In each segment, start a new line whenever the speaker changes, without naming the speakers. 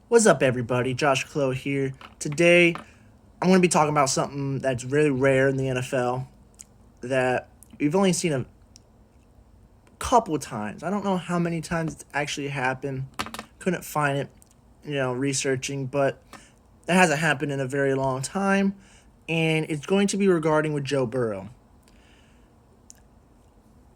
What's up, everybody? Josh Clow here. Today, I'm going to be talking about something that's really rare in the NFL that we've only seen a couple times. I don't know how many times it's actually happened. Couldn't find it, researching, but that hasn't happened in a very long time, and it's going to be regarding with Joe Burrow.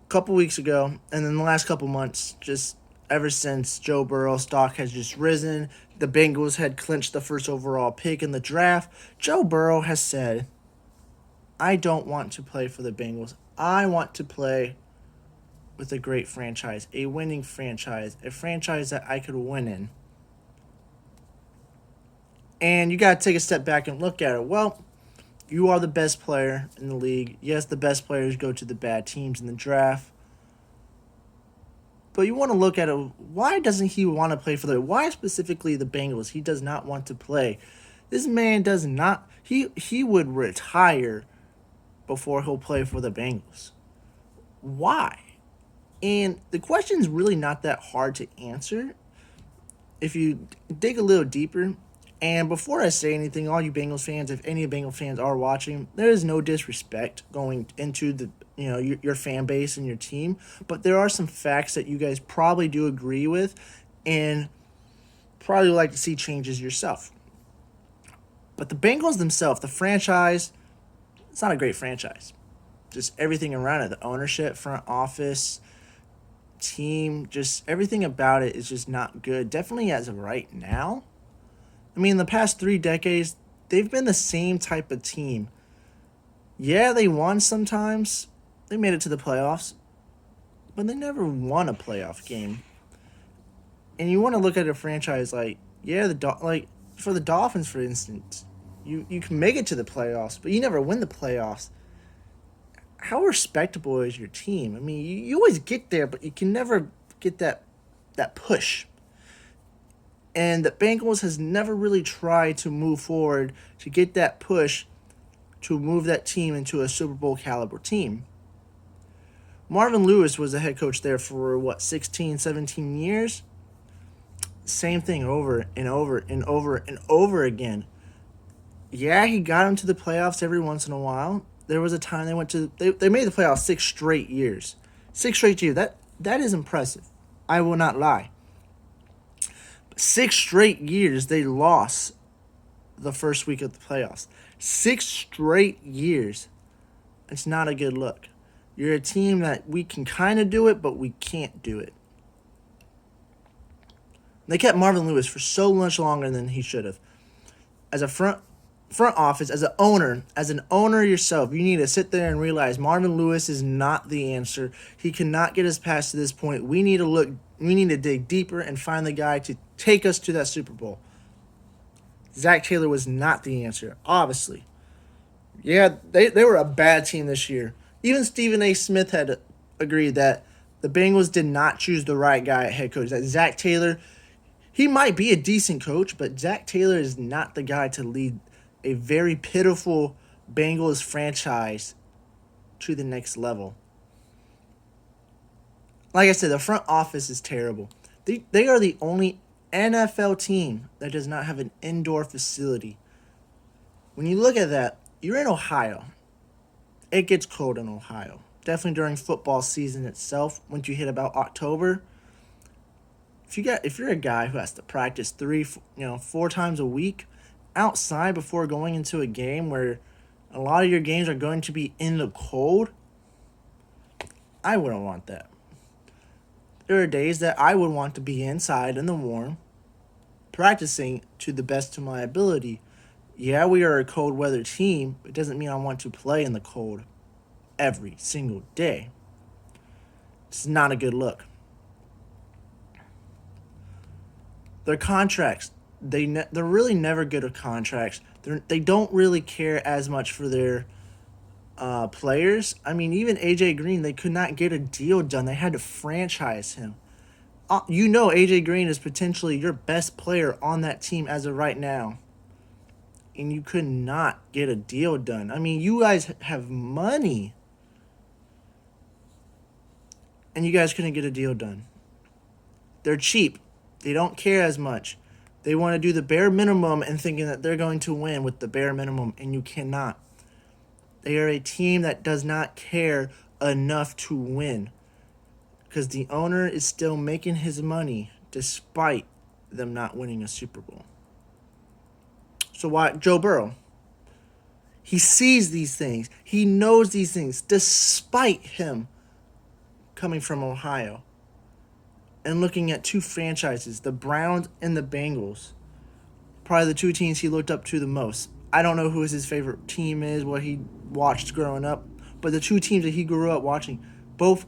A couple weeks ago, and then the last couple months, just ever since Joe Burrow's stock has just risen, the Bengals had clinched the first overall pick in the draft. Joe Burrow has said, I don't want to play for the Bengals. I want to play with a great franchise, a winning franchise, a franchise that I could win in. And you got to take a step back and look at it. Well, you are the best player in the league. Yes, the best players go to the bad teams in the draft. But you want to look at it. Why doesn't he want to play for why specifically the Bengals? He does not want to play. This man does not. He would retire before he'll play for the Bengals. Why? And the question is really not that hard to answer if you dig a little deeper. And before I say anything, all you Bengals fans, if any Bengals fans are watching, there is no disrespect going into the your fan base and your team, but there are some facts that you guys probably do agree with, and probably like to see changes yourself. But the Bengals themselves, the franchise, it's not a great franchise. Just everything around it, the ownership, front office, team, just everything about it is just not good. Definitely as of right now. I mean, in the past 3 decades, they've been the same type of team. Yeah, they won sometimes. They made it to the playoffs, but they never won a playoff game. And you want to look at a franchise like, like for the Dolphins, for instance, you can make it to the playoffs, but you never win the playoffs. How respectable is your team? I mean, you always get there, but you can never get that push. And the Bengals has never really tried to move forward to get that push to move that team into a Super Bowl caliber team. Marvin Lewis was the head coach there for 16, 17 years. Same thing over and over and over and over again. Yeah, he got him to the playoffs every once in a while. There was a time they made the playoffs 6 straight years. 6 straight years. That is impressive. I will not lie. 6 straight years they lost the first week of the playoffs. 6 straight years. It's not a good look. You're a team that we can kind of do it, but we can't do it. They kept Marvin Lewis for so much longer than he should have. As a front office, as an owner yourself, you need to sit there and realize Marvin Lewis is not the answer. He cannot get us past to this point. We need to dig deeper and find the guy to take us to that Super Bowl. Zach Taylor was not the answer, obviously. Yeah, they were a bad team this year. Even Stephen A. Smith had agreed that the Bengals did not choose the right guy at head coach. That Zach Taylor, he might be a decent coach, but Zach Taylor is not the guy to lead a very pitiful Bengals franchise to the next level. Like I said, the front office is terrible. They are the only NFL team that does not have an indoor facility. When you look at that, you're in Ohio. It gets cold in Ohio. Definitely during football season itself, once you hit about October. If you're a guy who has to practice 4 times a week outside before going into a game where a lot of your games are going to be in the cold, I wouldn't want that. There are days that I would want to be inside in the warm, practicing to the best of my ability. Yeah, we are a cold weather team, but it doesn't mean I want to play in the cold every single day. It's not a good look. Their contracts, they're really never good at contracts. They don't really care as much for their players. I mean, even AJ Green, they could not get a deal done. They had to franchise him. AJ Green is potentially your best player on that team as of right now. And you could not get a deal done. I mean, you guys have money. And you guys couldn't get a deal done. They're cheap. They don't care as much. They want to do the bare minimum and thinking that they're going to win with the bare minimum, and you cannot. They are a team that does not care enough to win because the owner is still making his money despite them not winning a Super Bowl. So why Joe Burrow? He sees these things. He knows these things despite him coming from Ohio and looking at two franchises, the Browns and the Bengals. Probably the two teams he looked up to the most. I don't know who his favorite team is, what he watched growing up, but the two teams that he grew up watching, both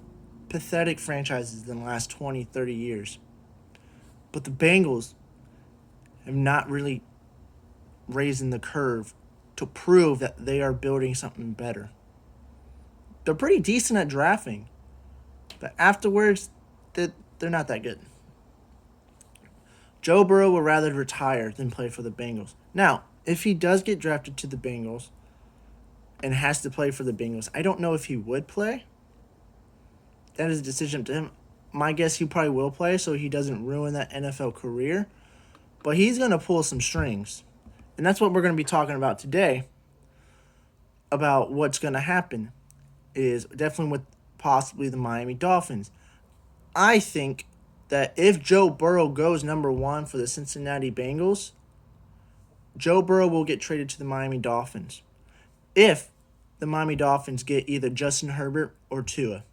pathetic franchises in the last 20, 30 years. But the Bengals have not really raised the curve to prove that they are building something better. They're pretty decent at drafting, but afterwards, they're not that good. Joe Burrow would rather retire than play for the Bengals. Now, if he does get drafted to the Bengals and has to play for the Bengals, I don't know if he would play. That is a decision up to him. My guess he probably will play so he doesn't ruin that NFL career. But he's going to pull some strings. And that's what we're going to be talking about today. About what's going to happen is definitely with possibly the Miami Dolphins. I think that if Joe Burrow goes number one for the Cincinnati Bengals, Joe Burrow will get traded to the Miami Dolphins. If the Miami Dolphins get either Justin Herbert or Tua.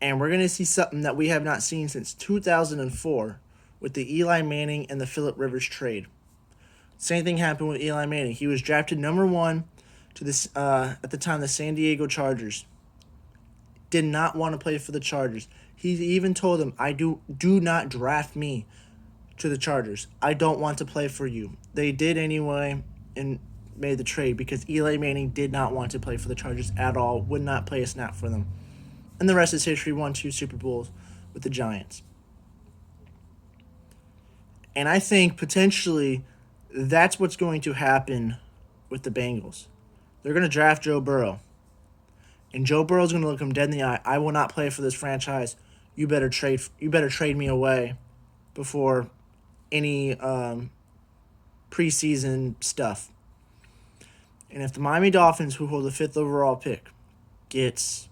And we're going to see something that we have not seen since 2004 with the Eli Manning and the Phillip Rivers trade. Same thing happened with Eli Manning. He was drafted number one to this at the time the San Diego Chargers. Did not want to play for the Chargers. He even told them, do not draft me to the Chargers. I don't want to play for you. They did anyway and made the trade because Eli Manning did not want to play for the Chargers at all, would not play a snap for them. And the rest is history, won 2 Super Bowls with the Giants. And I think potentially that's what's going to happen with the Bengals. They're going to draft Joe Burrow. And Joe Burrow's going to look him dead in the eye. I will not play for this franchise. You better trade me away before any preseason stuff. And if the Miami Dolphins, who hold the 5th overall pick, gets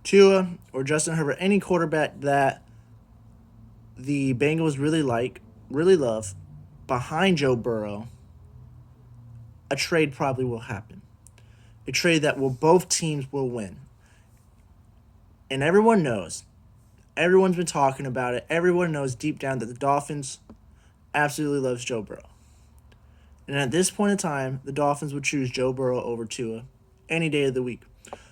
Tua or Justin Herbert, any quarterback that the Bengals really love, behind Joe Burrow, a trade probably will happen. A trade that both teams will win. And everyone knows. Everyone's been talking about it. Everyone knows deep down that the Dolphins absolutely loves Joe Burrow. And at this point in time, the Dolphins would choose Joe Burrow over Tua any day of the week.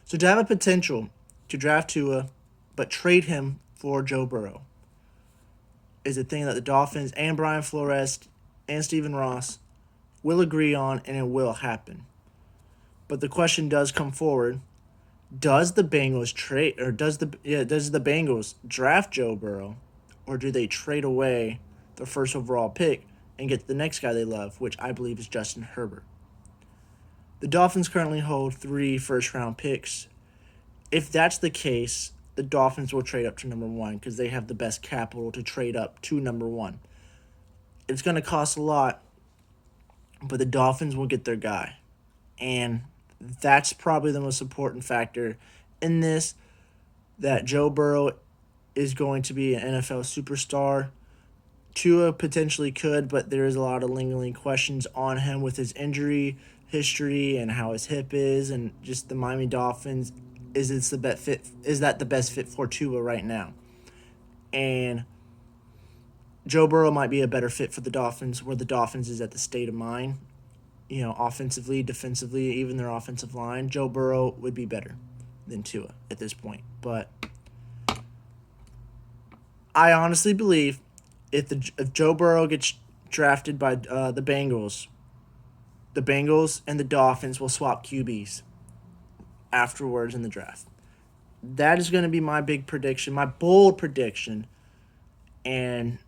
So to have a potential to draft Tua but trade him for Joe Burrow is a thing that the Dolphins and Brian Flores and Stephen Ross will agree on, and it will happen. But the question does come forward: does the Bengals trade, or does the Bengals draft Joe Burrow, or do they trade away the 1st overall pick and get the next guy they love, which I believe is Justin Herbert? The Dolphins currently hold 3 first-round picks. If that's the case, the Dolphins will trade up to number 1 because they have the best capital to trade up to number 1. It's going to cost a lot, but the Dolphins will get their guy. And that's probably the most important factor in this, that Joe Burrow is going to be an NFL superstar. Tua potentially could, but there is a lot of lingering questions on him with his injury history and how his hip is, and just the Miami Dolphins. Is that the best fit for Tua right now? And Joe Burrow might be a better fit for the Dolphins, where the Dolphins is at the state of mind. Offensively, defensively, even their offensive line, Joe Burrow would be better than Tua at this point. But I honestly believe if Joe Burrow gets drafted by the Bengals and the Dolphins will swap QBs afterwards in the draft. That is going to be my big prediction, my bold prediction, and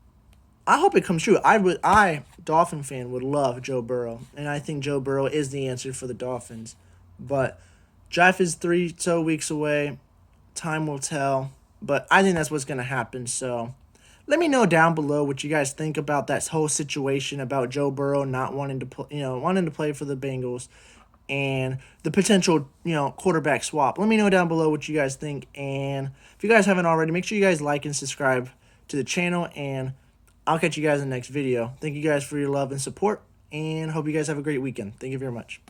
I hope it comes true. Dolphin fan, would love Joe Burrow, and I think Joe Burrow is the answer for the Dolphins. But draft is 3 weeks away. Time will tell, but I think that's what's going to happen. So Let me know down below what you guys think about that whole situation about Joe Burrow not wanting to wanting to play for the Bengals and the potential, quarterback swap. Let me know down below what you guys think, and if you guys haven't already, make sure you guys like and subscribe to the channel, and I'll catch you guys in the next video. Thank you guys for your love and support, and hope you guys have a great weekend. Thank you very much.